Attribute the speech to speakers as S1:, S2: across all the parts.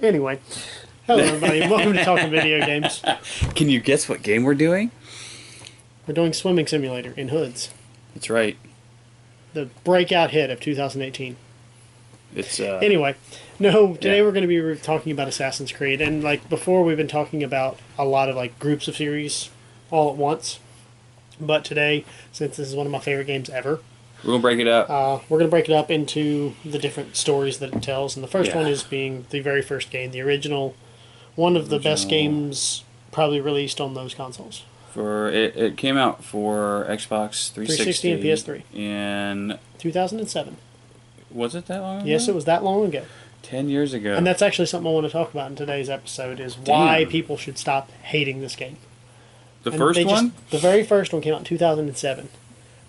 S1: Anyway, hello everybody, and welcome to Talking Video Games.
S2: Can you guess what game we're doing?
S1: We're doing Swimming Simulator in hoods.
S2: That's right.
S1: The breakout hit of 2018.
S2: It's
S1: Anyway, today we're going to be talking about Assassin's Creed, and like before, we've been talking about a lot of like groups of series all at once. But today, since this is one of my favorite games ever,
S2: we're gonna break it up.
S1: we're going to break it up into the different stories that it tells. And the first one is being the very first game, the original, one of the best games probably released on those consoles.
S2: It came out for Xbox 360
S1: and PS3
S2: in
S1: 2007.
S2: Was it that long ago?
S1: Yes, it was that long ago.
S2: 10 years ago.
S1: And that's actually something I want to talk about in today's episode, is why people should stop hating this game.
S2: The first one?
S1: The very first one came out in 2007.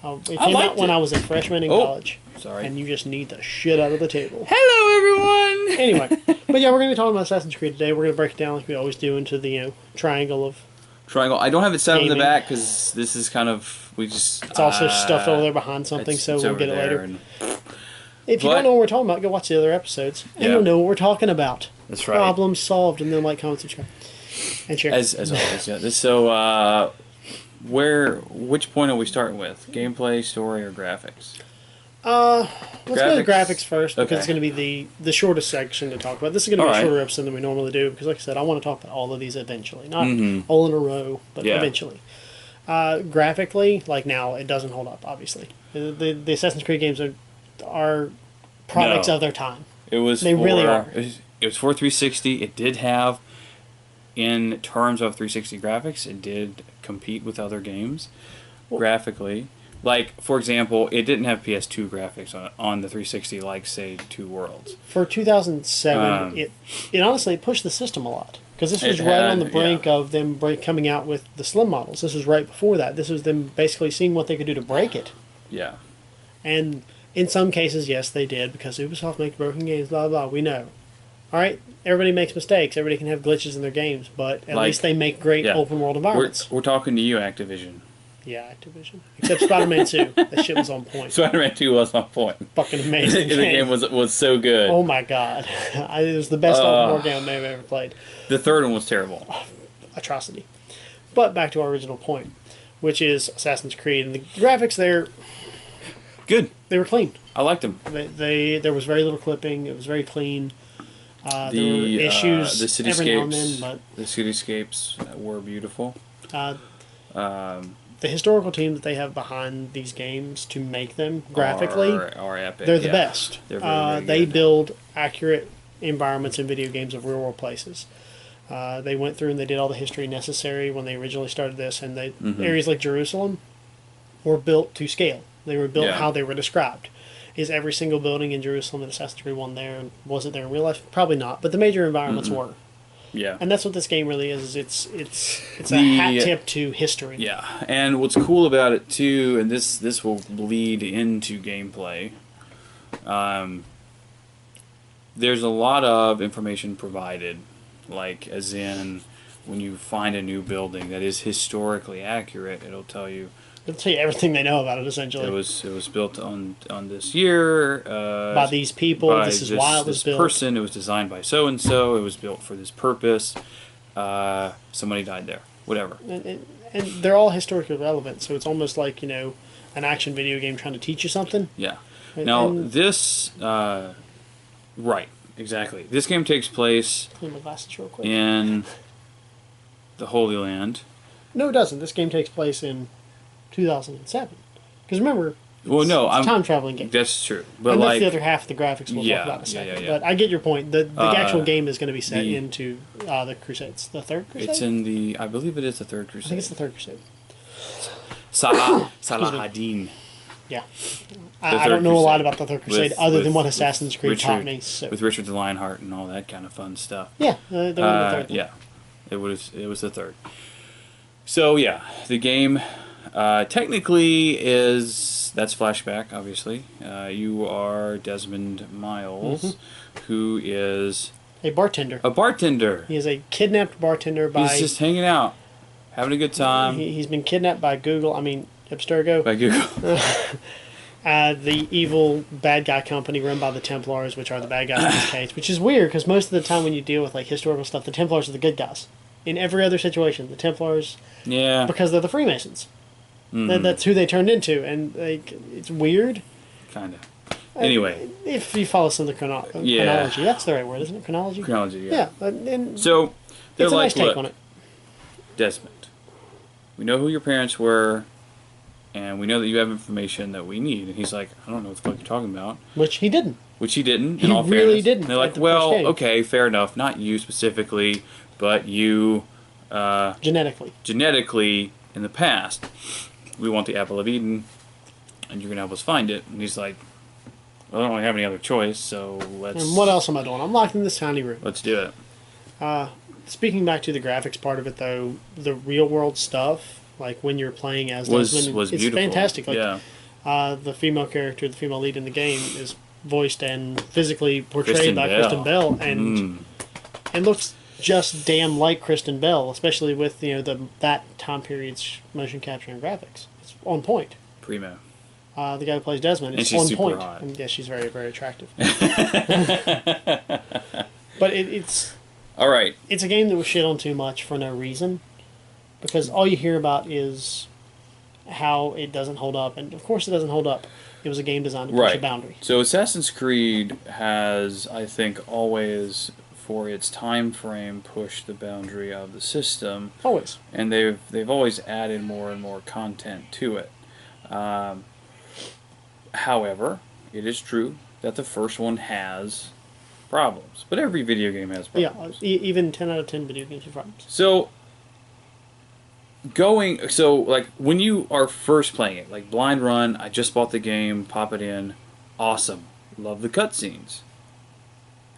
S1: It came out when I was a freshman in college.
S2: Sorry.
S1: And you just need the shit out of the table.
S2: Hello, everyone!
S1: Anyway, but yeah, we're going to be talking about Assassin's Creed today. We're going to break it down like we always do into the triangle of
S2: Triangle. I don't have it set up in the
S1: gaming.
S2: back because this is kind of... It's
S1: also stuffed over there behind something, so we'll get it later. If you
S2: But-
S1: don't know what we're talking about, go watch the other episodes, and
S2: Yeah.
S1: you'll know what we're talking about.
S2: That's right.
S1: Problems solved, and then like, comment, subscribe, and share.
S2: As always, yeah. So, which point are we starting with? Gameplay, story, or graphics?
S1: Let's go to
S2: Graphics?
S1: graphics first, because
S2: Okay.
S1: it's going to be the shortest section to talk about. This is going to be a shorter episode than we normally do, because like I said, I want to talk about all of these eventually. Not all in a row, but eventually. Graphically, like now, it doesn't hold up, obviously. The Assassin's Creed games are products of their time. Really are.
S2: It was for 360. It did have, in terms of 360 graphics, it did compete with other games graphically. Like, for example, it didn't have PS2 graphics on the 360 like, say, Two Worlds.
S1: For 2007, it honestly pushed the system a lot. Because this was right on the brink of them coming out with the slim models. This was right before that. This was them basically seeing what they could do to break it.
S2: Yeah.
S1: And in some cases, yes, they did, because Ubisoft makes broken games, blah, blah, we know. Alright, everybody makes mistakes. Everybody can have glitches in their games, but at least they make great open-world environments.
S2: We're talking to you, Activision.
S1: Yeah, Activision. Except Spider-Man 2. That shit was on point.
S2: Spider-Man 2 was on point.
S1: Fucking amazing
S2: The game was so good.
S1: Oh my god. It was the best open-world game I've ever played.
S2: The third one was terrible.
S1: Atrocity. But back to our original point, which is Assassin's Creed. And the graphics there,
S2: Good.
S1: they were clean.
S2: I liked them.
S1: There was very little clipping. It was very clean. There were issues
S2: the
S1: every now and then, but
S2: the cityscapes were beautiful.
S1: The historical team that they have behind these games to make them graphically
S2: are epic.
S1: they're the best.
S2: They're very
S1: they
S2: good.
S1: build accurate environments in video games of real world places. They went through and they did all the history necessary when they originally started this, and areas like Jerusalem were built to scale. They were built how they were described. Is every single building in Jerusalem in Assassin's Creed 1 there? And was it there in real life? Probably not, but the major environments were.
S2: Yeah.
S1: And that's what this game really is. It's a hat tip to history.
S2: Yeah, and what's cool about it too, and this will bleed into gameplay. There's a lot of information provided, like as in when you find a new building that is historically accurate, it'll tell you.
S1: It'll tell you everything they know about it, essentially.
S2: It was built on this year
S1: by these people. This is why it was built.
S2: Person. It was designed by so and so. It was built for this purpose. Somebody died there. Whatever.
S1: And they're all historically relevant. So it's almost like an action video game trying to teach you something.
S2: Yeah. Now this, right, exactly. This game takes place
S1: Clean my glasses real quick.
S2: in the Holy Land.
S1: No, it doesn't. This game takes place in 2007. Because remember, it's a time traveling game.
S2: That's true, but
S1: and
S2: like
S1: that's the other half of the graphics we'll talk about in a second.
S2: yeah.
S1: But I get your point. The actual game is going to be set into the Crusades. The Third Crusade?
S2: It's in the. I believe it is the Third Crusade.
S1: I think it's the Third Crusade.
S2: Salah ad-Din.
S1: Yeah. I don't know a lot about the Third Crusade other than what Assassin's Creed taught me. So.
S2: With Richard the Lionheart and all that kind of fun stuff.
S1: Yeah, the third.
S2: Yeah, it was the third. So yeah, the game technically that's flashback. Obviously, you are Desmond Miles, who is
S1: a bartender.
S2: A bartender.
S1: He is a kidnapped bartender by.
S2: He's just hanging out, having a good time.
S1: He's been kidnapped by Google. I mean, Abstergo.
S2: By Google.
S1: the evil bad guy company run by the Templars, which are the bad guys in this case, which is weird because most of the time when you deal with like historical stuff, the Templars are the good guys. In every other situation, the Templars, because they're the Freemasons. That's who they turned into, and like it's weird.
S2: Kind of. Anyway,
S1: if you follow some of the chronology, that's the right word, isn't it? Chronology.
S2: Chronology, yeah.
S1: And
S2: so they're
S1: it's a
S2: like,
S1: nice take
S2: look,
S1: on it.
S2: Desmond, we know who your parents were, and we know that you have information that we need. And he's like, I don't know what the fuck you're talking about.
S1: Which he didn't.
S2: In all fairness.
S1: Really didn't.
S2: And they're like, well, okay, fair enough. Not you specifically, but you... Genetically, in the past, we want the Apple of Eden, and you're going to help us find it. And he's like, well, I don't really have any other choice, so let's...
S1: And what else am I doing? I'm locked in this tiny room.
S2: Let's do it.
S1: Speaking back to the graphics part of it, though, the real-world stuff, like when you're playing as Desmond,
S2: was
S1: it's
S2: beautiful.
S1: fantastic. Like,
S2: yeah.
S1: The female character, the female lead in the game, is voiced and physically portrayed
S2: Kristen
S1: by
S2: Bell.
S1: Kristen Bell, and it looks just damn like Kristen Bell, especially with that time period's motion capture and graphics. It's on point.
S2: Primo.
S1: The guy who plays Desmond is on point. And, yeah, she's very, very attractive. But it's
S2: all right.
S1: It's a game that was shit on too much for no reason, because all you hear about is how it doesn't hold up, and of course it doesn't hold up. It was a game designed to push a boundary.
S2: So Assassin's Creed has, I think, always, for its time frame, pushed the boundary of the system.
S1: Always.
S2: And they've always added more and more content to it. However, it is true that the first one has problems. But every video game has problems.
S1: Yeah, even 10 out of 10 video games have problems.
S2: So like when you are first playing it, like blind run, I just bought the game, pop it in, awesome, love the cutscenes.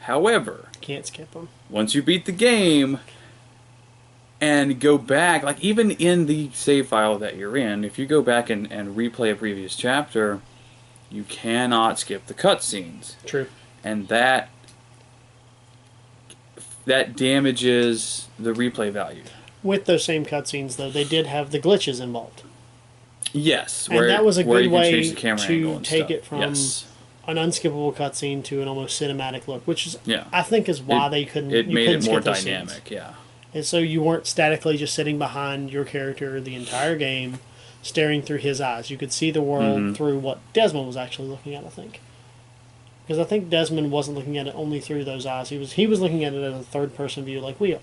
S2: However,
S1: can't skip them.
S2: Once you beat the game and go back, like even in the save file that you're in, if you go back and replay a previous chapter, you cannot skip the cutscenes.
S1: True.
S2: And that damages the replay value.
S1: With those same cutscenes, though, they did have the glitches involved.
S2: Yes,
S1: and that was a good way to take it from an unskippable cutscene to an almost cinematic look, which is, I think, is why they couldn't.
S2: It made it more
S1: dynamic,
S2: scenes.
S1: And so you weren't statically just sitting behind your character the entire game, staring through his eyes. You could see the world through what Desmond was actually looking at, I think. Because I think Desmond wasn't looking at it only through those eyes. He was looking at it as a third-person view like we are.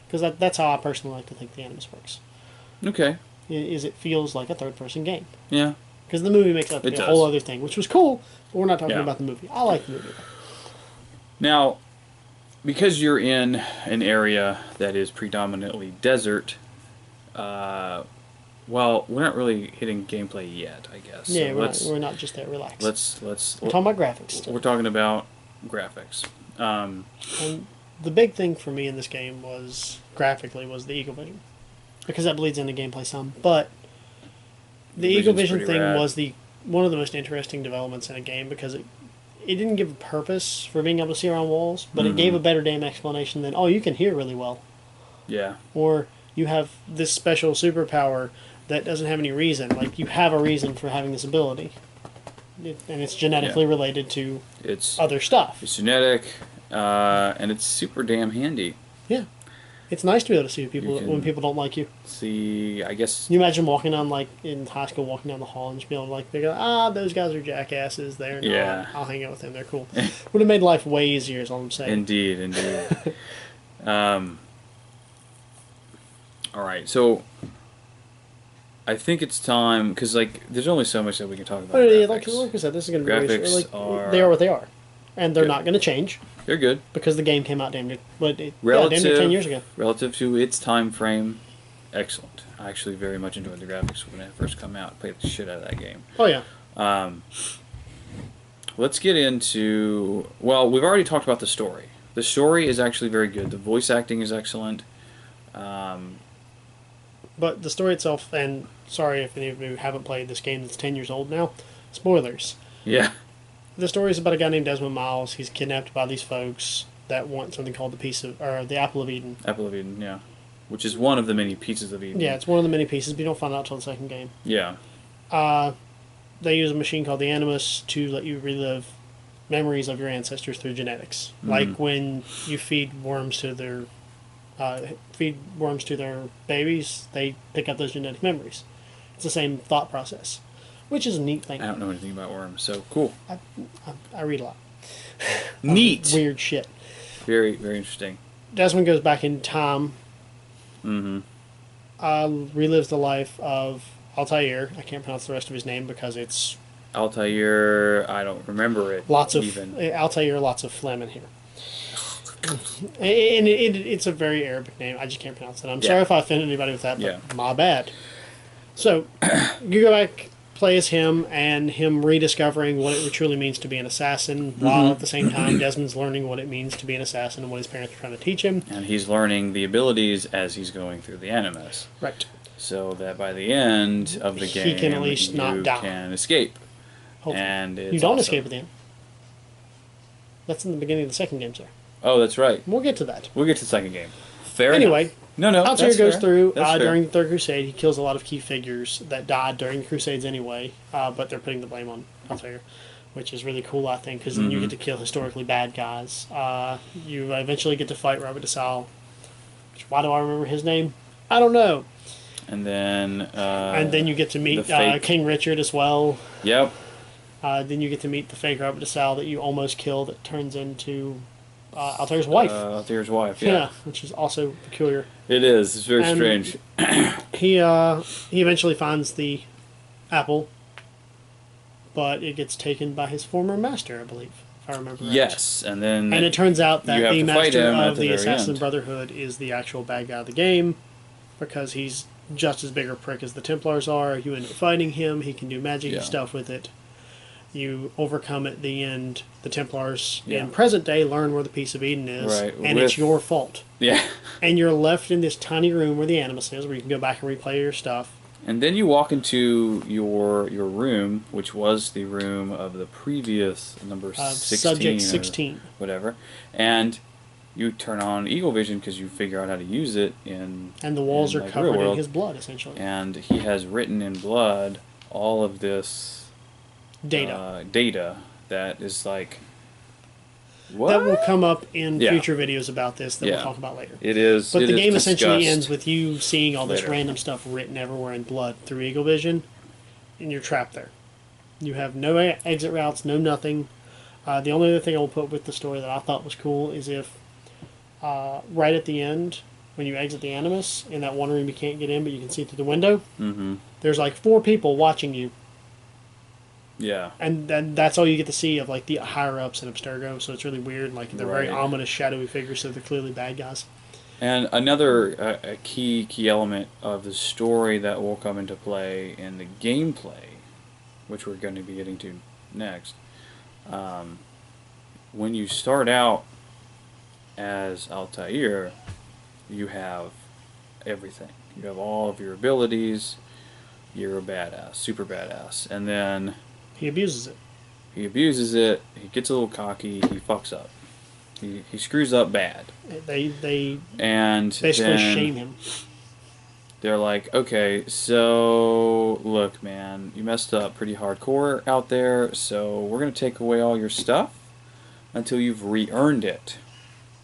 S1: Because that's how I personally like to think the Animus works.
S2: Okay.
S1: It feels like a third-person game.
S2: Yeah.
S1: Because the movie makes up a whole other thing, which was cool, but we're not talking about the movie. I like the movie.
S2: Now, because you're in an area that is predominantly desert, well, we're not really hitting gameplay yet, I guess.
S1: Yeah, so we're not just there. Relax.
S2: We're
S1: talking about graphics still.
S2: We're talking about graphics.
S1: And the big thing for me in this game was, graphically, was the Eagle Vision. Because that bleeds into gameplay some. But the Eagle Vision thing was one of the most interesting developments in a game, because it didn't give a purpose for being able to see around walls, but it gave a better damn explanation than, you can hear really well.
S2: Yeah.
S1: Or you have this special superpower that doesn't have any reason. Like, you have a reason for having this ability. And it's genetically related to other stuff.
S2: It's genetic, and it's super damn handy.
S1: Yeah. It's nice to be able to see people when people don't like you.
S2: See, I guess...
S1: Can you imagine walking down, like, in high school, walking down the hall and just being like, they go, those guys are jackasses. They're not. I'll hang out with them. They're cool. Would have made life way easier, is all I'm saying.
S2: Indeed. All right, so I think it's time, because, like, there's only so much that we can talk about.
S1: Like I said, this is going to be
S2: graphics
S1: they are what they are. And they're not going to change.
S2: They're good.
S1: Because the game came out damn near 10 years ago.
S2: Relative to its time frame, excellent. I actually very much enjoyed the graphics when it first came out. Played the shit out of that game.
S1: Oh, yeah.
S2: Let's get into... Well, we've already talked about the story. The story is actually very good. The voice acting is excellent.
S1: But the story itself, and sorry if any of you haven't played this game that's 10 years old now, spoilers.
S2: Yeah.
S1: The story is about a guy named Desmond Miles. He's kidnapped by these folks that want something called the Apple of Eden.
S2: Apple of Eden, yeah. Which is one of the many pieces of Eden.
S1: Yeah, it's one of the many pieces, but you don't find out until the second game.
S2: Yeah.
S1: they use a machine called the Animus to let you relive memories of your ancestors through genetics. Like when you feed worms to their babies, they pick up those genetic memories. It's the same thought process, which is a neat thing.
S2: I don't know anything about worms, so cool.
S1: I read a lot.
S2: Neat.
S1: Weird shit.
S2: Very, very interesting.
S1: Desmond goes back in time.
S2: Mm-hmm.
S1: Relives the life of Altair. I can't pronounce the rest of his name because it's
S2: Altair, I don't remember it.
S1: Altair, lots of phlegm in here. And it's a very Arabic name. I just can't pronounce it. I'm sorry if I offended anybody with that, but my bad. So, you go back, play as him, and him rediscovering what it truly means to be an assassin, while at the same time Desmond's learning what it means to be an assassin and what his parents are trying to teach him.
S2: And he's learning the abilities as he's going through the Animus.
S1: Right.
S2: So that by the end of the game,
S1: he can at least not die.
S2: You can escape.
S1: Hopefully.
S2: And
S1: you don't escape at the end. That's in the beginning of the second game, sir.
S2: Oh, that's right.
S1: We'll get to that.
S2: We'll get to the second game. Fair
S1: anyway,
S2: enough.
S1: Altair goes through during the Third Crusade. He kills a lot of key figures that died during the Crusades anyway, but they're putting the blame on Altair, which is really cool, I think, because then you get to kill historically bad guys. You eventually get to fight Robert de Salle. Why do I remember his name? I don't know.
S2: And then
S1: you get to meet King Richard as well.
S2: Yep.
S1: Then you get to meet the fake Robert de Salle that you almost killed that turns into Altair's wife.
S2: Altair's wife, yeah.
S1: Which is also peculiar.
S2: It is. It's very strange.
S1: He eventually finds the apple, but it gets taken by his former master, I believe, if I remember right.
S2: Yes, and it
S1: turns out that the master of the Assassin
S2: end.
S1: Brotherhood is the actual bad guy of the game, because he's just as big a prick as the Templars are. You end up fighting him. He can do magic stuff with it. You overcome at the end. The Templars in present day learn where the Piece of Eden is, and it's your fault.
S2: Yeah.
S1: And you're left in this tiny room where the Animus is, where you can go back and replay your stuff.
S2: And then you walk into your room, which was the room of the previous number 16.
S1: Subject 16.
S2: Whatever. And you turn on Eagle Vision because you figure out how to use it and
S1: the walls are covered in his blood, essentially.
S2: And he has written in blood all of this data that is like, what?
S1: That will come up in future videos about this that we'll talk about later.
S2: It is.
S1: But the game essentially ends with you seeing all this random stuff written everywhere in blood through Eagle Vision, and you're trapped there. You have no exit routes, no nothing. The only other thing I will put with the story that I thought was cool is if right at the end, when you exit the Animus, in that one room you can't get in but you can see through the window, there's like 4 people watching you.
S2: Yeah.
S1: And that's all you get to see of like the higher ups in Abstergo, so it's really weird. Like they're very ominous, shadowy figures, so they're clearly bad guys.
S2: And another a key element of the story that will come into play in the gameplay, which we're going to be getting to next. When you start out as Altair, you have everything. You have all of your abilities. You're a badass, super badass, and then
S1: he abuses it.
S2: He gets a little cocky. He fucks up. He screws up bad.
S1: They
S2: basically
S1: shame him.
S2: They're like, okay, so look, man, you messed up pretty hardcore out there. So we're gonna take away all your stuff until you've re-earned it.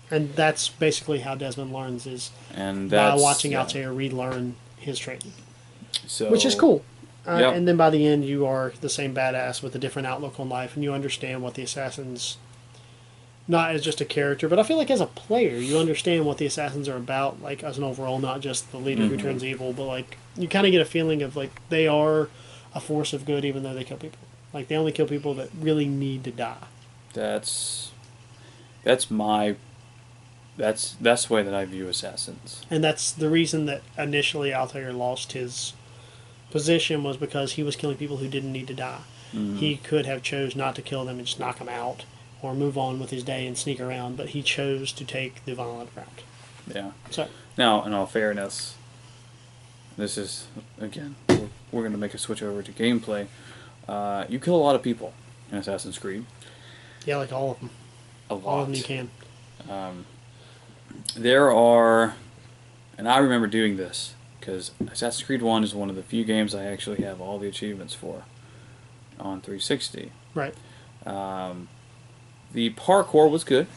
S1: And that's basically how Desmond learns by watching Altair relearn his training.
S2: So,
S1: which is cool. And then by the end, you are the same badass with a different outlook on life, and you understand what the Assassins, not as just a character, but I feel like as a player, you understand what the Assassins are about, like as an overall, not just the leader who turns evil, but like you kind of get a feeling of like they are a force of good, even though they kill people. Like they only kill people that really need to die.
S2: That's the way that I view Assassins.
S1: And that's the reason that initially Altair lost his position, was because he was killing people who didn't need to die. He could have chose not to kill them and just knock them out or move on with his day and sneak around, but he chose to take the violent route.
S2: Yeah.
S1: So
S2: now, in all fairness, this is, again, we're going to make a switch over to gameplay. You kill a lot of people in Assassin's Creed.
S1: Yeah, like all of them.
S2: A lot.
S1: All of them you can.
S2: There are, and I remember doing this, because Assassin's Creed 1 is one of the few games I actually have all the achievements for. on 360.
S1: Right.
S2: The parkour was good.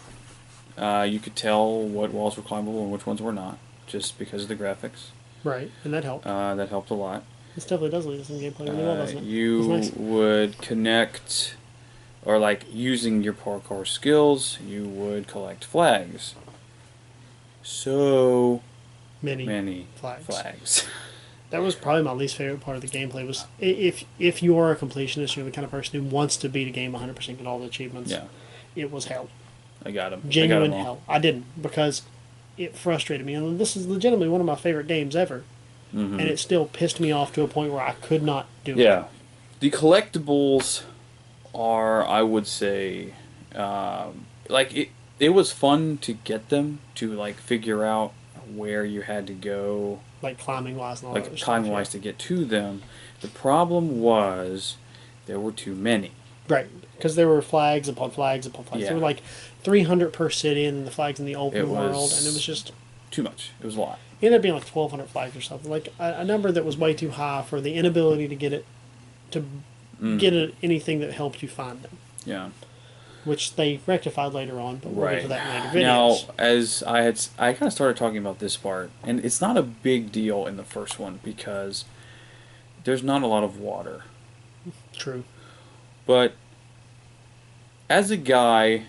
S2: You could tell what walls were climbable and which ones were not, just because of the graphics.
S1: Right, and that helped.
S2: That helped a lot.
S1: This definitely does lead to some gameplay really well, doesn't it?
S2: You
S1: nice.
S2: would connect, or like using your parkour skills, you would collect flags. So many flags.
S1: That was probably my least favorite part of the gameplay. Was if you are a completionist, you're the kind of person who wants to beat a game 100%, get all the achievements.
S2: Yeah.
S1: It was hell.
S2: I got him.
S1: Genuine hell. I didn't, because it frustrated me. And this is legitimately one of my favorite games ever.
S2: Mm-hmm.
S1: And it still pissed me off to a point where I could not do it.
S2: Yeah. The collectibles are, I would say, like it was fun to get them, to like figure out where you had to go.
S1: Like climbing wise and all that.
S2: Like climbing wise to get to them. The problem was there were too many.
S1: Right. Because there were flags upon flags upon flags.
S2: Yeah.
S1: There were like 300 per city, and then the flags in the open world, and it was just
S2: too much. It was a lot.
S1: It ended up being like 1,200 flags or something, like a number that was way too high for the inability to get it anything that helped you find them.
S2: Yeah.
S1: Which they rectified later on, but we'll get to that in later videos.
S2: Now, as I kind of started talking about this part, and it's not a big deal in the first one because there's not a lot of water.
S1: True.
S2: But as a guy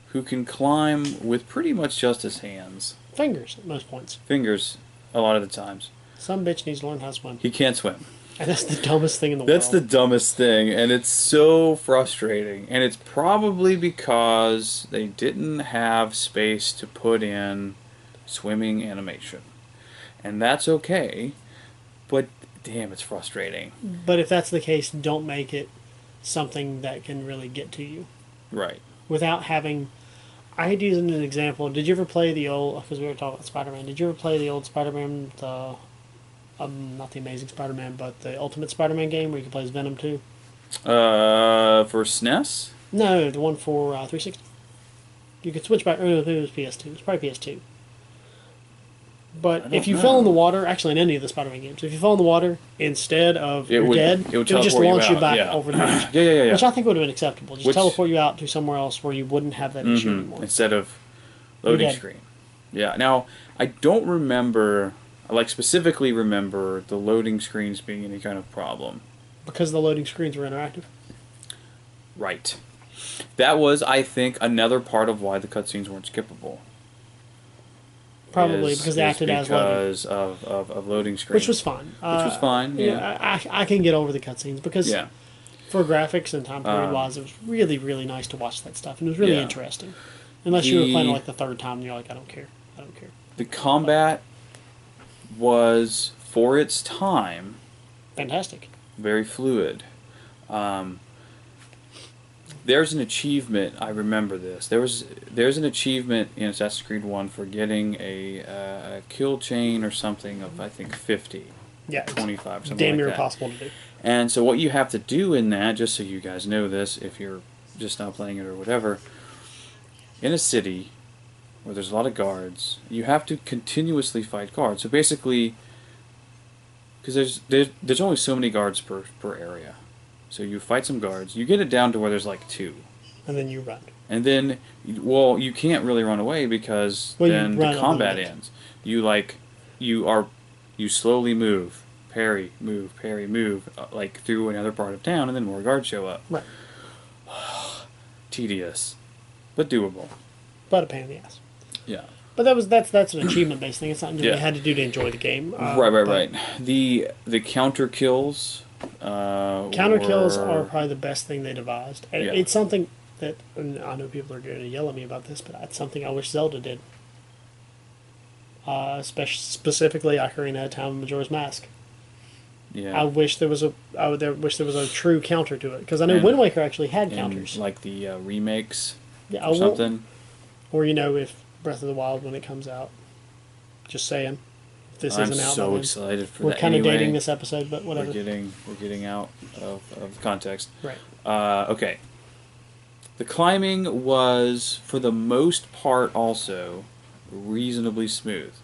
S2: who can climb with pretty much just his hands.
S1: Fingers at most points.
S2: Fingers a lot of the times.
S1: Some bitch needs to learn how to swim.
S2: He can't swim.
S1: And that's the dumbest thing in the world.
S2: That's the dumbest thing, and it's so frustrating. And it's probably because they didn't have space to put in swimming animation. And that's okay, but damn, it's frustrating.
S1: But if that's the case, don't make it something that can really get to you.
S2: Right.
S1: Without having... I hate using an example. Did you ever play the old... Because we were talking about Spider-Man. Did you ever play the old Spider-Man, not the Amazing Spider-Man, but the Ultimate Spider-Man game where you can play as Venom 2?
S2: For SNES?
S1: No, the one for 360. You could switch back... It was PS2. It was probably PS2. But if you fell in the water... Actually, in any of the Spider-Man games, if you fell in the water, instead of
S2: it would
S1: just launch you back over the edge.
S2: Yeah.
S1: Which I think would have been acceptable. Just teleport you out to somewhere else where you wouldn't have that issue anymore.
S2: Instead of loading screen. Yeah. Now, I don't remember... I specifically remember the loading screens being any kind of problem.
S1: Because the loading screens were interactive?
S2: Right. That was, I think, another part of why the cutscenes weren't skippable.
S1: Probably because they acted as loading.
S2: Because of loading screens.
S1: Which was fine.
S2: Yeah.
S1: I can get over the cutscenes because for graphics and time period wise, it was really, really nice to watch that stuff. And it was really interesting. Unless you were playing like the third time and you're like, I don't care.
S2: The combat was, for its time,
S1: fantastic.
S2: Very fluid. There's an achievement, I remember this. There's an achievement in Assassin's Creed 1 for getting a kill chain or something of, I think, 50.
S1: Yeah.
S2: 25, something like that.
S1: Damn near impossible to do.
S2: And so what you have to do in that, just so you guys know this, if you're just not playing it or whatever, in a city where there's a lot of guards, you have to continuously fight guards. So basically, because there's only so many guards per area. So you fight some guards, you get it down to where there's like 2.
S1: And then you run.
S2: And then, well, you can't really run away because then the combat ends. You slowly move, parry, move, like through another part of town, and then more guards show up.
S1: Right.
S2: Tedious, but doable.
S1: But a pain in the ass.
S2: Yeah.
S1: But that's an achievement based thing. It's something you had to do to enjoy the game.
S2: Right. The counter kills.
S1: Counter kills are probably the best thing they devised. And it's something that, and I know people are going to yell at me about this, but it's something I wish Zelda did. Specifically, Ocarina of Time and Majora's Mask.
S2: Yeah.
S1: I wish there was a true counter to it, because I know Wind Waker actually had counters,
S2: like the remakes
S1: or
S2: something.
S1: Or if Breath of the Wild when it comes out. Just saying. If this isn't out.
S2: I'm so excited for that.
S1: We're kind of dating this episode, but whatever.
S2: We're getting out of context.
S1: Right.
S2: Okay. The climbing was, for the most part, also reasonably smooth.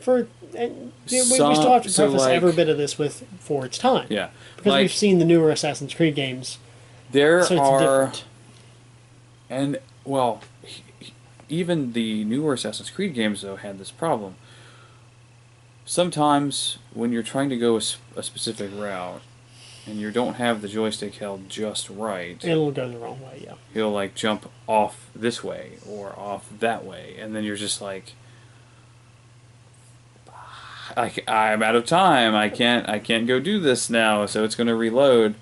S1: And we still have to preface every bit of this for its time.
S2: Yeah.
S1: Because we've seen the newer Assassin's Creed games.
S2: There
S1: so it's
S2: are...
S1: different.
S2: And, well, even the newer Assassin's Creed games, though, had this problem. Sometimes, when you're trying to go a specific route, and you don't have the joystick held just right...
S1: It'll go the wrong way, yeah.
S2: He'll, like, jump off this way, or off that way, and then you're just like... I'm out of time. I can't go do this now, so it's going to reload.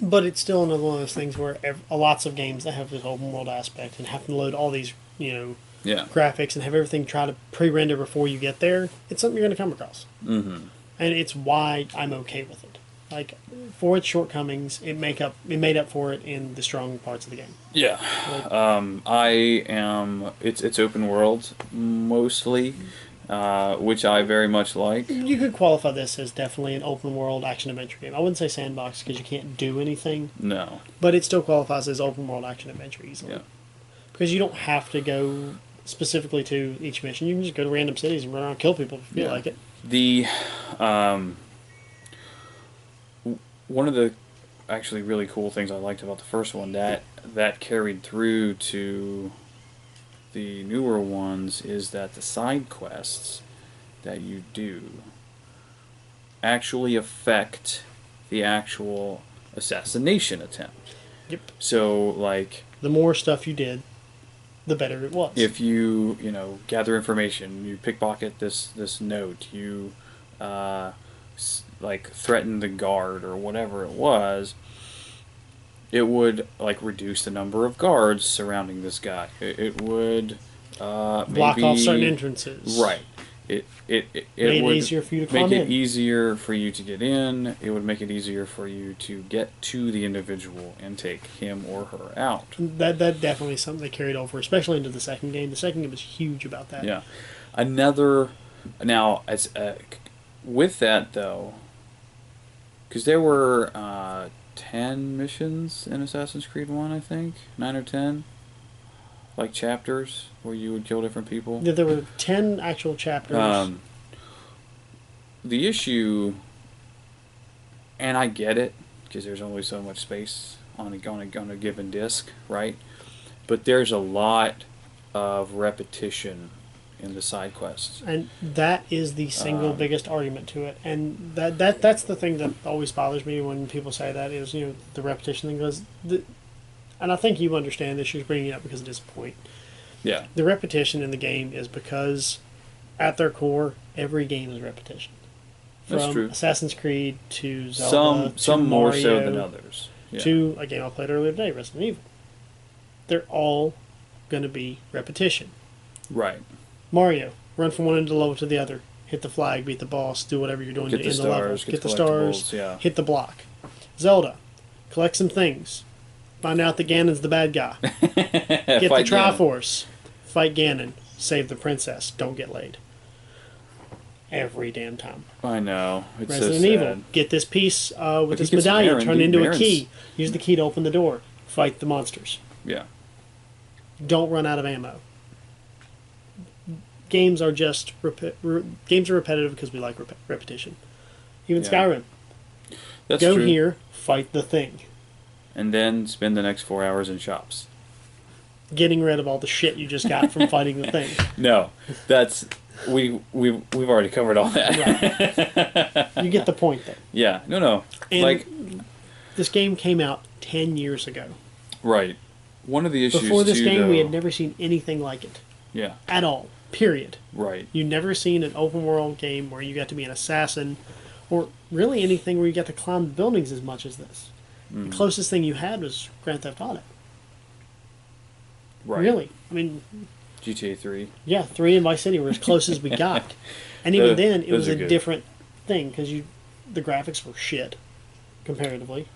S1: But it's still another one of those things where lots of games that have this open world aspect and have to load all these, graphics and have everything try to pre-render before you get there, it's something you're going to come across. Mm-hmm. And it's why I'm okay with it. Like, for its shortcomings, it made up for it in the strong parts of the game.
S2: Yeah. It's open world, mostly. Which I very much like.
S1: You could qualify this as definitely an open world action adventure game. I wouldn't say sandbox because you can't do anything.
S2: No.
S1: But it still qualifies as open world action adventure easily.
S2: Yeah.
S1: Because you don't have to go specifically to each mission. You can just go to random cities and run around and kill people if you feel like it.
S2: The one of the actually really cool things I liked about the first one that carried through to the newer ones is that the side quests that you do actually affect the actual assassination attempt.
S1: Yep.
S2: So, like...
S1: The more stuff you did, the better it was.
S2: If you, gather information, you pickpocket this note, you, threaten the guard or whatever it was... It would reduce the number of guards surrounding this guy. It would
S1: block off certain entrances.
S2: Right. It
S1: made it easier for you to come in.
S2: Make it easier for you to get in. It would make it easier for you to get to the individual and take him or her out.
S1: That definitely is something they carried over, especially into the second game. The second game was huge about that.
S2: Yeah. Now, as with that though, because there were 10 missions in Assassin's Creed 1, I think. 9 or 10. Like chapters where you would kill different people.
S1: Yeah, there were 10 actual chapters.
S2: The issue, and I get it, because there's only so much space on a given disc, right? But there's a lot of repetition in the side quests.
S1: And that is the single biggest argument to it. And that's the thing that always bothers me when people say that is, the repetition thing. Because and I think you understand this. You're bringing it up because it is a point.
S2: Yeah.
S1: The repetition in the game is because, at their core, every game is repetition.
S2: That's true.
S1: From Assassin's Creed to Zelda
S2: some
S1: to
S2: more
S1: Mario,
S2: so than others. Yeah.
S1: To a game I played earlier today, Resident Evil. They're all going to be repetition.
S2: Right.
S1: Mario, run from one end of the level to the other. Hit the flag, beat the boss, do whatever you're doing to end the level. Get the stars, hit the block. Zelda, collect some things. Find out that Ganon's the bad guy. Get the Triforce. Fight Ganon. Save the princess. Don't get laid. Every damn time.
S2: I know. It's
S1: Resident
S2: so
S1: Evil.
S2: sad.
S1: Get this piece with this medallion. Turn it into a key. Use the key to open the door. Fight the monsters.
S2: Yeah.
S1: Don't run out of ammo. Games are just games are repetitive because we like repetition. Even Skyrim.
S2: That's
S1: Go
S2: true.
S1: here, fight the thing,
S2: and then spend the next 4 hours in shops,
S1: getting rid of all the shit you just got from fighting the thing.
S2: No, that's we've already covered all that.
S1: Right. You get the point, though.
S2: Yeah. No.
S1: And this game came out 10 years ago.
S2: Right. One of the issues
S1: before this game,
S2: though,
S1: we had never seen anything like it.
S2: Yeah.
S1: At all. Period.
S2: Right.
S1: You've never seen an open world game where you got to be an assassin, or really anything where you got to climb buildings as much as this. The closest thing you had was Grand Theft Auto.
S2: Right.
S1: Really. I mean...
S2: GTA 3.
S1: Yeah, 3 and Vice City were as close as we got. And even then, it was a different thing, because the graphics were shit, comparatively.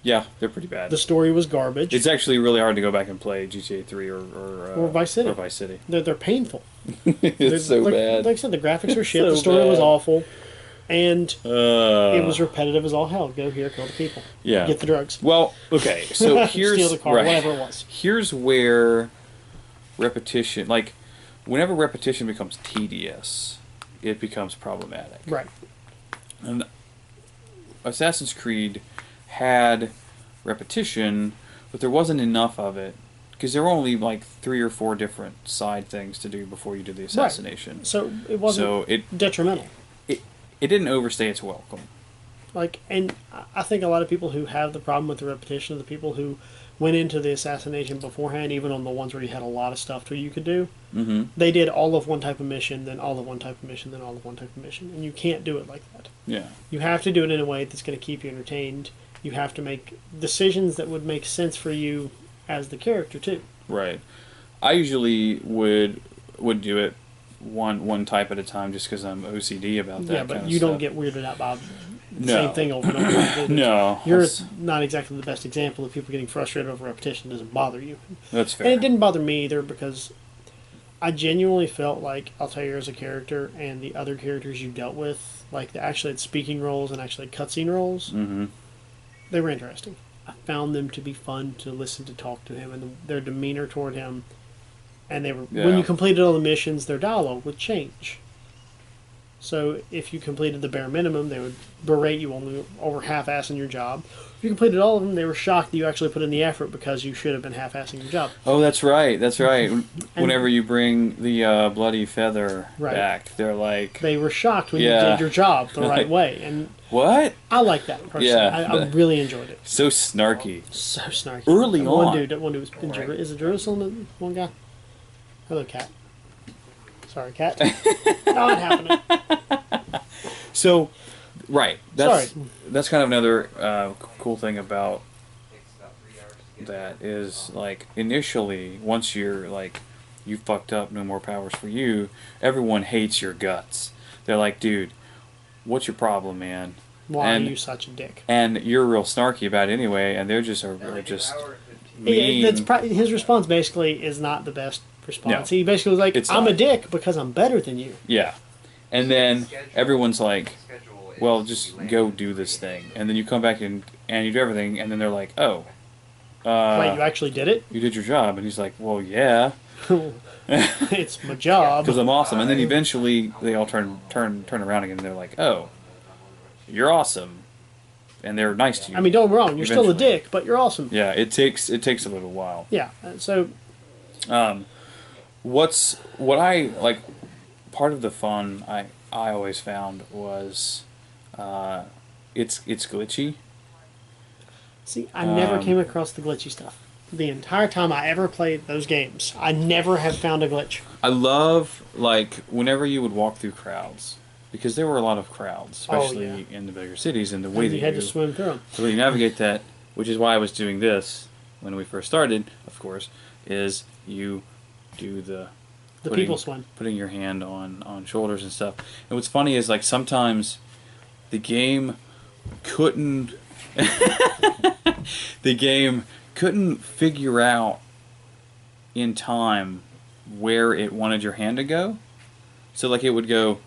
S2: Yeah, they're pretty bad.
S1: The story was garbage.
S2: It's actually really hard to go back and play GTA 3 or
S1: Vice City.
S2: Or Vice City.
S1: They're painful.
S2: It's so bad.
S1: Like I said, the graphics were shit, the story was awful, and
S2: it
S1: was repetitive as all hell. Go here, kill the people.
S2: Yeah.
S1: Get the drugs.
S2: Well, okay, so here's...
S1: Steal the car, whatever it was.
S2: Here's where repetition... whenever repetition becomes tedious, it becomes problematic.
S1: Right.
S2: And Assassin's Creed had repetition, but there wasn't enough of it because there were only like 3 or 4 different side things to do before you did the assassination.
S1: Right. So it wasn't detrimental.
S2: It didn't overstay its welcome.
S1: Like, and I think a lot of people who have the problem with the repetition are the people who went into the assassination beforehand, even on the ones where you had a lot of stuff that you could do.
S2: Mm-hmm.
S1: They did all of one type of mission, then all of one type of mission, then all of one type of mission, and you can't do it like that.
S2: Yeah.
S1: You have to do it in a way that's going to keep you entertained. You have to make decisions that would make sense for you as the character too.
S2: Right. I usually would do it one type at a time just because I'm OCD about that.
S1: Yeah, but
S2: kind of
S1: you
S2: stuff.
S1: don't get weirded out by the
S2: No.
S1: same thing over and over again.
S2: No.
S1: You're not exactly the best example of people getting frustrated over repetition. It doesn't bother you.
S2: That's fair.
S1: And it didn't bother me either because I genuinely felt like Altair as a character and the other characters you dealt with, like the actually had speaking roles and actually cutscene roles,
S2: Mm-hmm.
S1: they were interesting. I found them to be fun to listen to, talk to him, and their demeanor toward him. And they were when you completed all the missions, their dialogue would change. So if you completed the bare minimum, they would berate you only over half-assing your job. If you completed all of them, they were shocked that you actually put in the effort because you should have been half-assing your job.
S2: Oh, that's right. That's right. Whenever you bring the bloody feather back, they're like...
S1: They were shocked when you did your job the right way. And
S2: what?
S1: I like that personally.
S2: Yeah.
S1: I really enjoyed it.
S2: So snarky.
S1: So snarky.
S2: Early on.
S1: One dude was in is it Jerusalem, one guy? Hello, cat. Sorry, cat. Not happening.
S2: So, right. That's
S1: Sorry.
S2: That's kind of another cool thing about that is, like, initially, once you're, like, you fucked up, no more powers for you, everyone hates your guts. They're like, dude, what's your problem, man?
S1: Why are you such a dick?
S2: And you're real snarky about it anyway, and they're just mean.
S1: His response basically is not the best response.
S2: No,
S1: he basically was like, I'm
S2: not.
S1: a dick because I'm better than you.
S2: Yeah. And then everyone's like, well, just go do this thing. And then you come back and you do everything, and then they're like, oh.
S1: Wait, you actually did it?
S2: You did your job. And he's like, well, yeah.
S1: It's my job.
S2: Because I'm awesome. And then eventually they all turn around again, and they're like, oh, you're awesome. And they're nice to you.
S1: I mean, don't get me wrong, you're still a dick, but you're awesome.
S2: Yeah, it takes a little while.
S1: Yeah, so...
S2: What I like, part of the fun I always found was it's glitchy.
S1: See, I never came across the glitchy stuff. The entire time I ever played those games, I never have found a glitch.
S2: I love, like, whenever you would walk through crowds, because there were a lot of crowds, especially in the bigger cities, and the way that
S1: you had to swim through them.
S2: The way you navigate that, which is why I was doing this when we first started, of course, is you do the
S1: people swim.
S2: Putting your hand on shoulders and stuff. And what's funny is, like, sometimes the game couldn't figure out in time where it wanted your hand to go. So, like, it would go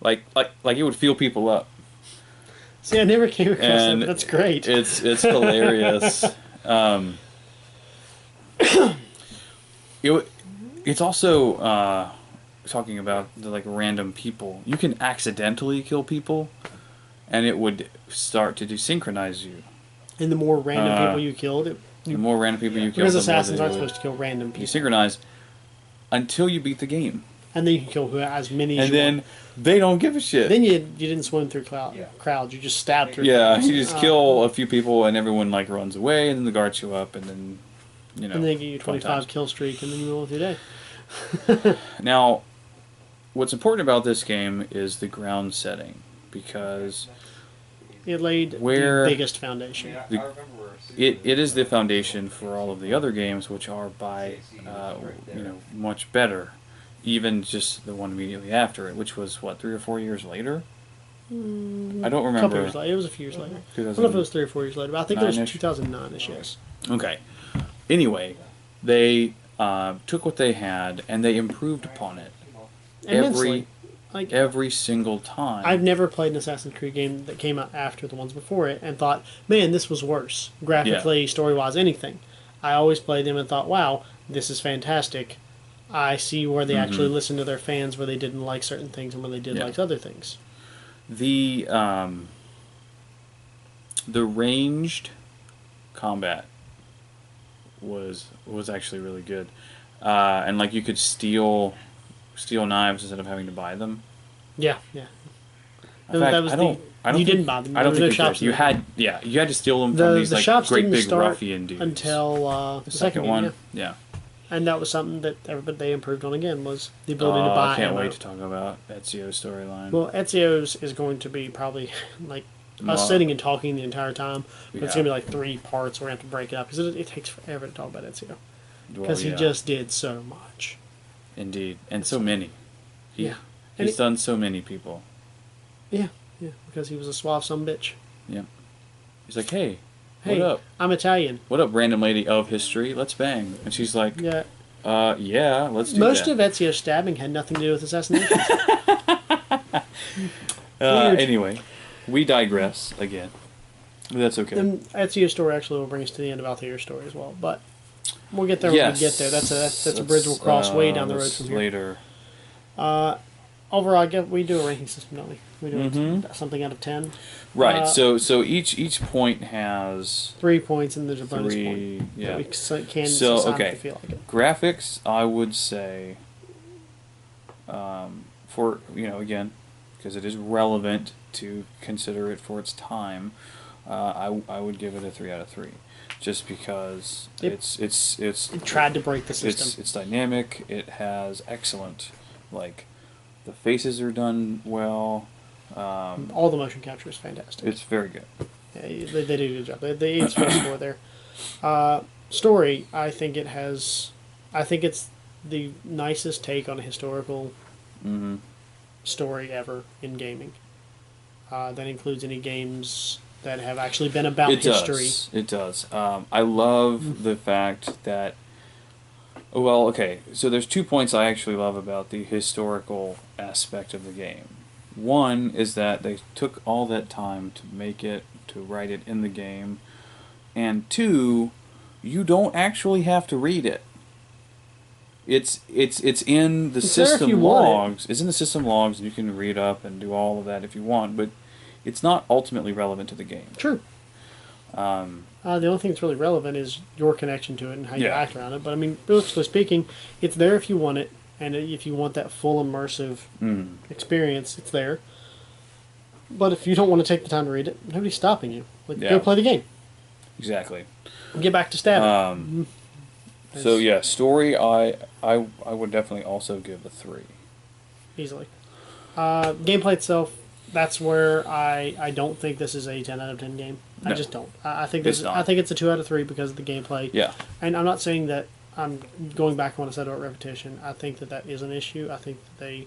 S2: like it would feel people up.
S1: See, I never came across that, but that's great.
S2: It's hilarious. It's also talking about the, like, random people. You can accidentally kill people, and it would start to desynchronize you.
S1: And the more random people you killed,
S2: the more random people you kill,
S1: because assassins aren't supposed to kill random people.
S2: Desynchronize until you beat the game.
S1: And then you can kill as many as
S2: you want. And then they don't give a shit.
S1: Then you didn't swim through crowds. You just stabbed through.
S2: Yeah, you just kill a few people, and everyone, like, runs away, and then the guards show up, and then, you know.
S1: And they give you 25 kill streak, and then you roll with your day.
S2: Now, what's important about this game is the ground setting, because
S1: it laid the biggest foundation.
S2: It is the foundation for all of the other games, which are by much better. Even just the one immediately after it, which was, what, 3 or 4 years later? I don't remember.
S1: A couple years later. It was a few years later. I don't know if it was 3 or 4 years later, but I think it was 2009-ish, yes.
S2: Okay. Anyway, they took what they had, and they improved upon it.
S1: Immensely.
S2: Every single time.
S1: I've never played an Assassin's Creed game that came out after the ones before it and thought, man, this was worse. Graphically, story-wise, anything. I always played them and thought, wow, this is fantastic. I see where they actually listened to their fans, where they didn't like certain things and where they did like other things.
S2: The ranged combat was actually really good, and like you could steal knives instead of having to buy them.
S1: Yeah, yeah.
S2: In fact,
S1: you didn't buy them.
S2: I don't
S1: There was
S2: think
S1: no
S2: you
S1: shops.
S2: did. You had to steal them from these
S1: the
S2: like
S1: shops
S2: great
S1: didn't
S2: big
S1: start
S2: ruffian dudes
S1: until the second game.
S2: one.
S1: Yeah. And that was something that they improved on again, was the ability to
S2: Oh,
S1: buy
S2: I can't
S1: ammo.
S2: wait to talk about Ezio's storyline.
S1: Well, Ezio's is going to be probably like us sitting and talking the entire time, but it's going to be like 3 parts where we have to break it up, because it takes forever to talk about Ezio. Because he just did so much.
S2: Indeed. And so many.
S1: Yeah.
S2: He's done so many people.
S1: Yeah, yeah, because he was a suave sumbitch.
S2: Yeah. He's like, hey, what up?
S1: I'm Italian.
S2: What up, random lady of history? Let's bang. And she's like, yeah, let's do
S1: Most
S2: that.
S1: of Ezio's stabbing had nothing to do with assassinations.
S2: Anyway, we digress again. That's okay.
S1: The Ezio's story actually will bring us to the end of Altair's story as well, but we'll get there when we get there. That's a bridge we'll cross way down the road from here.
S2: Later.
S1: Overall, I guess we do a ranking system, don't we? We do something out of 10.
S2: Right. So each point has
S1: 3 points, and there's a bonus point.
S2: Yeah.
S1: That we can
S2: So
S1: decide
S2: okay.
S1: if we feel like it.
S2: Graphics, I would say, for again, because it is relevant to consider it for its time, I would give it a 3 out of 3, just because it
S1: tried to break the system.
S2: It's dynamic. It has excellent, like, the faces are done well.
S1: All the motion capture is fantastic.
S2: It's very good.
S1: Yeah, they did a good job. They ate for score there. Story, I think it's the nicest take on a historical story ever in gaming. That includes any games that have actually been about history.
S2: It does. I love the fact that. Well, okay. So there's 2 points I actually love about the historical aspect of the game. One is that they took all that time to make it, to write it in the game, and 2, you don't actually have to read it. It's in the system logs. It's in the system logs, and you can read up and do all of that if you want, but it's not ultimately relevant to the game.
S1: True. The only thing that's really relevant is your connection to it and how you act around it. But I mean, realistically speaking, it's there if you want it, and if you want that full immersive experience, it's there. But if you don't want to take the time to read it, nobody's stopping you. Go play the game.
S2: Exactly.
S1: Get back to stabbing.
S2: So yeah, story I would definitely also give a 3.
S1: Easily. Gameplay itself, that's where I don't think this is a 10 out of 10 game. I just don't. I think it's a 2 out of 3 because of the gameplay.
S2: Yeah.
S1: And I'm not saying that I'm going back to what I said about repetition. I think that is an issue. I think that they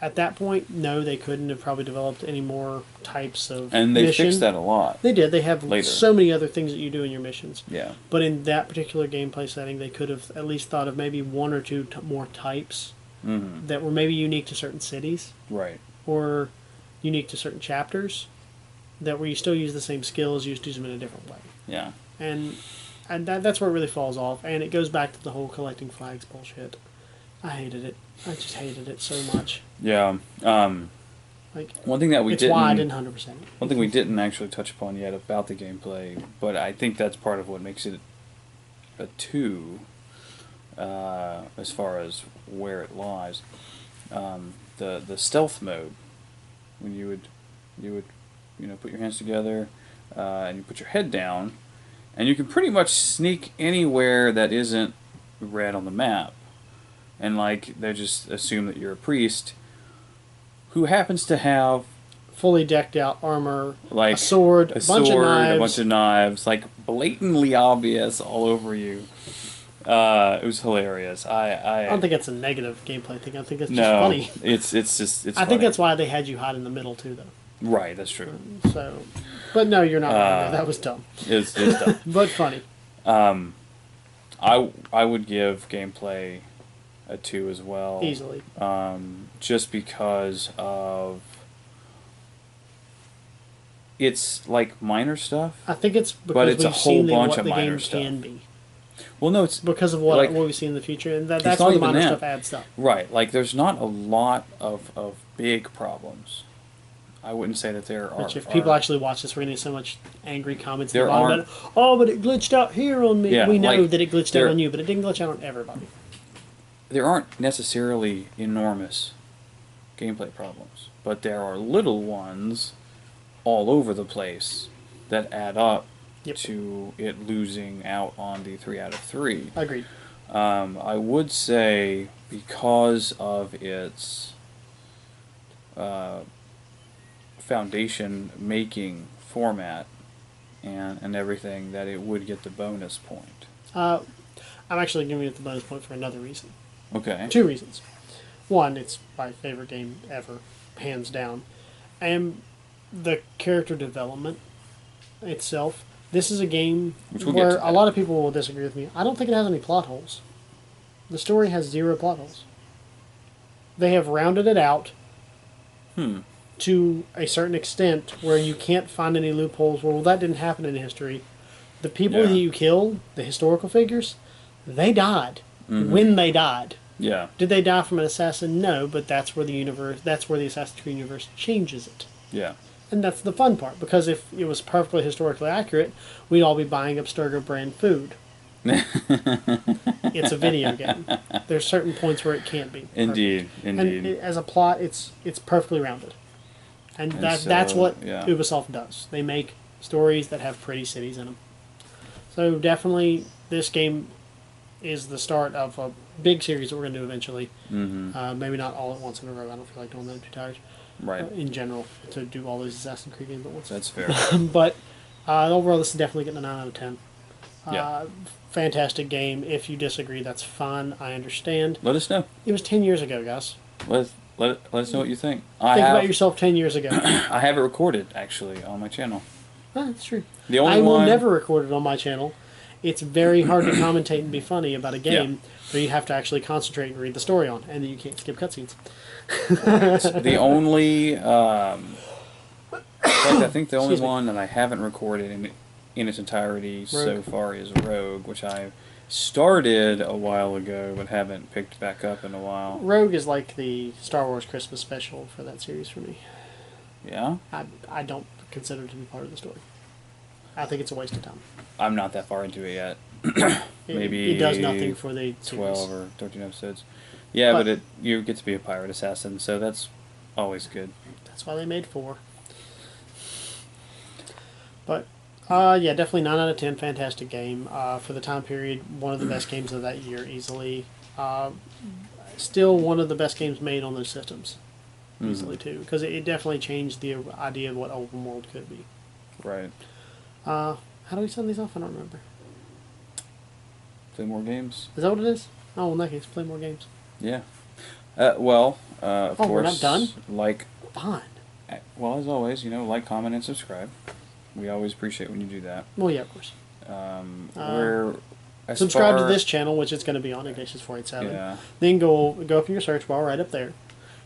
S1: at that point, no, they couldn't have probably developed any more types of
S2: And they
S1: mission.
S2: fixed that a lot.
S1: They did. They have
S2: later.
S1: so many other things that you do in your missions.
S2: Yeah.
S1: But in that particular gameplay setting, they could have at least thought of maybe 1 or 2 more types that were maybe unique to certain cities.
S2: Right.
S1: Or unique to certain chapters, that where you still use the same skills, you just use them in a different way.
S2: Yeah.
S1: And that's where it really falls off. And it goes back to the whole collecting flags bullshit. I hated it. I just hated it so much.
S2: Yeah. One thing that we
S1: it's why I didn't 100%.
S2: One thing we didn't actually touch upon yet about the gameplay, but I think that's part of what makes it a 2, as far as where it lies. The stealth mode, when you would put your hands together and you put your head down, and you can pretty much sneak anywhere that isn't red on the map, and like they just assume that you're a priest who happens to have
S1: fully decked out armor,
S2: like
S1: a sword, a bunch
S2: of knives, like blatantly obvious all over you. It was hilarious. I
S1: don't think it's a negative gameplay thing. I think it's just funny.
S2: It's funny.
S1: I think that's why they had you hide in the middle too, though.
S2: Right, that's true.
S1: So, but no, you're not wrong. That was dumb.
S2: It's dumb,
S1: but funny.
S2: I would give gameplay a 2 as well.
S1: Easily.
S2: Just because of it's like minor stuff.
S1: I think it's because
S2: but it's
S1: we've
S2: a whole
S1: seen
S2: bunch
S1: what
S2: of
S1: the
S2: minor
S1: game
S2: stuff.
S1: can be.
S2: Well, no, it's
S1: because of what
S2: like,
S1: we see in the future, and that's
S2: not
S1: where the
S2: even
S1: minor
S2: that.
S1: stuff adds up.
S2: Right. Like, there's not a lot of big problems. I wouldn't say that there are.
S1: Which, if people actually watch this, we're going to get so much angry comments.
S2: There
S1: about it. Oh, but it glitched out here on me.
S2: Yeah,
S1: we know
S2: like,
S1: that it glitched out on you, but it didn't glitch out on everybody.
S2: There aren't necessarily enormous gameplay problems, but there are little ones all over the place that add up to it losing out on the 3 out of 3.
S1: Agreed.
S2: I would say because of its foundation making format and everything, that it would get the bonus point.
S1: I'm actually giving it the bonus point for another reason.
S2: Okay.
S1: 2 reasons. One, it's my favorite game ever, hands down. And the character development itself. This is a game where a lot of people will disagree with me. I don't think it has any plot holes. The story has 0 plot holes. They have rounded it out to a certain extent where you can't find any loopholes. Well, that didn't happen in history. The people that you killed, the historical figures, they died when they died.
S2: Yeah.
S1: Did they die from an assassin? No, but that's where the Assassin's Creed universe changes it.
S2: Yeah.
S1: And that's the fun part, because if it was perfectly historically accurate, we'd all be buying Abstergo brand food. It's a video game. There's certain points where it can't be.
S2: Indeed.
S1: And as a plot, it's perfectly rounded. And that's what Ubisoft does. They make stories that have pretty cities in them. So definitely, this game is the start of a big series that we're going to do eventually. Maybe not all at once in a row. I don't feel like doing that. I'm too tired.
S2: Right.
S1: In general, to do all these Assassin's Creed games at once.
S2: That's fair.
S1: But overall, this is definitely getting a 9 out of 10.
S2: Yeah.
S1: Fantastic game. If you disagree, that's fine. I understand.
S2: Let us know.
S1: It was 10 years ago, guys.
S2: Let us know what you think.
S1: Think about yourself 10 years ago.
S2: I have it recorded, actually, on my channel.
S1: That's true.
S2: I
S1: will never record it on my channel. It's very hard to commentate and be funny about a game where you have to actually concentrate and read the story on, and then you can't skip cutscenes.
S2: The only, I think the only one that I haven't recorded in its entirety so far is Rogue, which I started a while ago but haven't picked back up in a while.
S1: Rogue is like the Star Wars Christmas special for that series for me.
S2: Yeah?
S1: I don't consider it to be part of the story. I think it's a waste of time.
S2: I'm not that far into it yet. Maybe
S1: it does nothing for the series.
S2: 12 or 13 episodes. Yeah, but you get to be a pirate assassin, so that's always good.
S1: That's why they made 4. But, yeah, definitely 9 out of 10. Fantastic game. For the time period, one of the best games of that year, easily. Still one of the best games made on those systems. Easily, too. Because it definitely changed the idea of what open world could be.
S2: Right.
S1: How do we send these off? I don't remember.
S2: Play more games?
S1: Is that what it is? Oh, in that case, play more games.
S2: Yeah. Of course,
S1: we're not done?
S2: Fine. Well, as always, like, comment, and subscribe. We always appreciate when you do that.
S1: Well, yeah, of course.
S2: Subscribe
S1: to this channel, which it's going to be on Ignatius 487.
S2: Yeah.
S1: Then go up in your search bar right up there.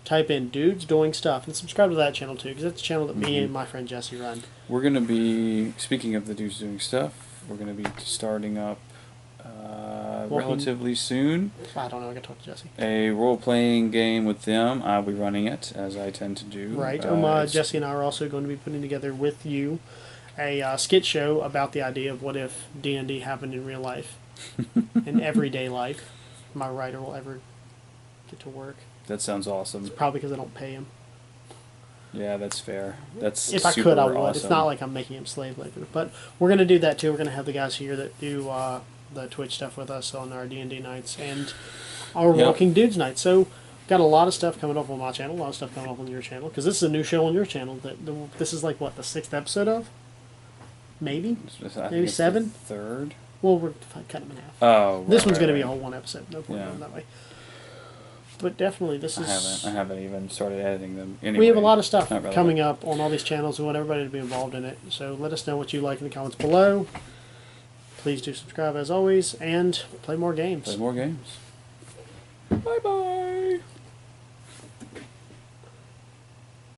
S1: Type in Dudes Doing Stuff, and subscribe to that channel, too, because that's the channel that me and my friend Jesse run.
S2: We're going to be, speaking of the Dudes Doing Stuff, we're going to be starting up relatively soon.
S1: I don't know, I got to talk to Jesse.
S2: A role-playing game with them. I'll be running it, as I tend to do.
S1: Right. Jesse and I are also going to be putting together with you a skit show about the idea of what if D&D happened in real life, in everyday life. My writer will ever get to work.
S2: That sounds awesome.
S1: It's probably because I don't pay him.
S2: Yeah, that's fair. That's
S1: if I could, I would. Awesome. It's not like I'm making him slave labor, but we're going to do that too. We're going to have the guys here that do the Twitch stuff with us on our D&D nights and our Walking Dudes nights. So, got a lot of stuff coming up on my channel, a lot of stuff coming up on your channel, because this is a new show on your channel. This is like, what, the 6th episode of? Maybe 7.
S2: Third.
S1: Well, we're cutting them in half.
S2: Oh, right,
S1: this one's going to be a whole one episode. No point going that way. But definitely, this is...
S2: I haven't even started editing them. Anyway,
S1: we have a lot of stuff coming up on all these channels. We want everybody to be involved in it. So let us know what you like in the comments below. Please do subscribe as always, and play more games.
S2: Play more games. Bye-bye.